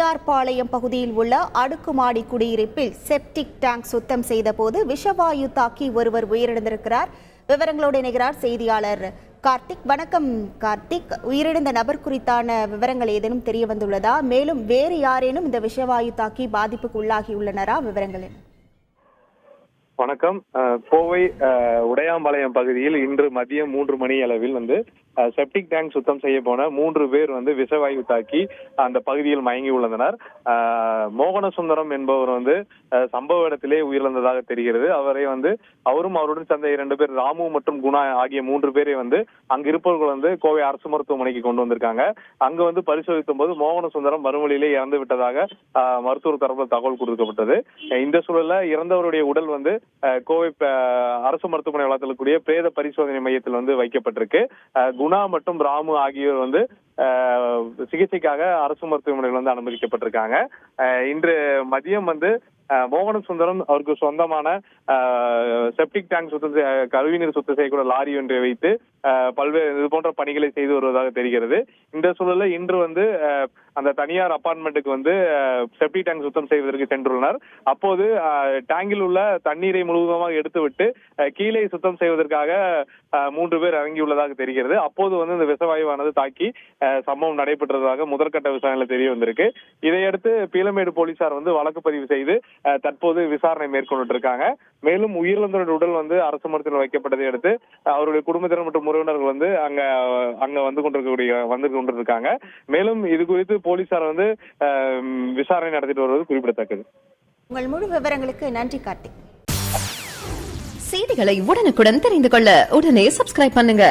தனியார் பாளையம் பகுதியில் உள்ள அடுக்குமாடி குடியிருப்பில் செப்டிக் டேங்க் சுத்தம் செய்த போது விஷவாயு தாக்கி ஒருவர் உயிரிழந்திருக்கிறார். விவரங்களோடு இணைகிறார் செய்தியாளர் கார்த்திக். வணக்கம் கார்த்திக். உயிரிழந்த நபர் குறித்தான விவரங்கள் ஏதேனும் தெரிய வந்துள்ளதா? மேலும் வேறு யாரேனும் இந்த விஷவாயு தாக்கி பாதிப்புக்கு உள்ளாகியுள்ளனரா? விவரங்கள் என்ன? வணக்கம். கோவை உடையாம்பாளையம் பகுதியில் இன்று மதியம் 3 மணி அளவில் செப்டிக் டேங்க் சுத்தம் செய்ய போன 3 பேர் விஷவாயு தாக்கி அந்த பகுதியில் மயங்கி உள்ளனர். மோகனசுந்தரம் என்பவர் சம்பவ இடத்திலே உயிரிழந்ததாக தெரிகிறது. அவரும் அவருடன் சேர்ந்த 2 பேர் ராமு மற்றும் குணா ஆகிய 3 பேரை அங்கு இருப்பவர்கள் கோவை அரசு மருத்துவமனைக்கு கொண்டு வந்திருக்காங்க. அங்கு பரிசோதித்த போது மோகனசுந்தரம் மறுவழியிலே இறந்து விட்டதாக மருத்துவர் தரப்பில் தகவல் கொடுக்கப்பட்டது. இந்த சூழல்ல இறந்தவருடைய உடல் கோவை அரசு மருத்துவமனை வளாகத்தில் கூடிய பிரேத பரிசோதனை மையத்தில் வைக்கப்பட்டிருக்கு. குணா மற்றும் ராமு ஆகியோர் சிகிச்சைக்காக அரசு மருத்துவமனையில் அனுமதிக்கப்பட்டிருக்காங்க. இன்று மதியம் மோகனசுந்தரம் அவருக்கு சொந்தமான செப்டிக் டேங்க் கழிவுநீர் சுத்தம் செய்யக்கூடிய லாரி ஒன்றை வைத்து பல்வேறு இது போன்ற பணிகளை செய்து வருவதாக தெரிகிறது. இந்த சூழலில் இன்று அந்த தனியார் அபார்ட்மெண்ட்டுக்கு செப்டிக் டேங்க் சுத்தம் செய்வதற்கு சென்றுள்ளனர். அப்போது டேங்கில் உள்ள தண்ணீரை முழுவதுமாக எடுத்துவிட்டு கீழே சுத்தம் செய்வதற்காக 3 பேர் இறங்கியுள்ளதாக தெரிகிறது. அப்போது இந்த விஷவாயுவானது தாக்கி சம்பவம் நடைபெற்றதாக முதற்கட்ட விசாரணையில் தெரிய வந்திருக்கு. இதையடுத்து பீளமேடு போலீசார் வழக்கு பதிவு செய்து தற்போது விசாரணை மேற்கொண்டு இருக்காங்க. மேலும் உயிரிழந்தவருடைய உடல் அரசு மருத்துவமனையில் வைக்கப்பட்டதை அடுத்து அவருடைய குடும்பத்தினர் மற்றும் உறவினர்கள் அங்க வந்து கொண்டிருக்காங்க. மேலும் இது குறித்து போலீசார் விசாரணை நடத்திட்டு வருவது குறிப்பிடத்தக்கது. உங்கள் முழு விவரங்களுக்கு நன்றி கார்த்திக். செய்திகளை உடனுக்குடன் தெரிந்து கொள்ள உடனே சப்ஸ்கிரைப் பண்ணுங்க.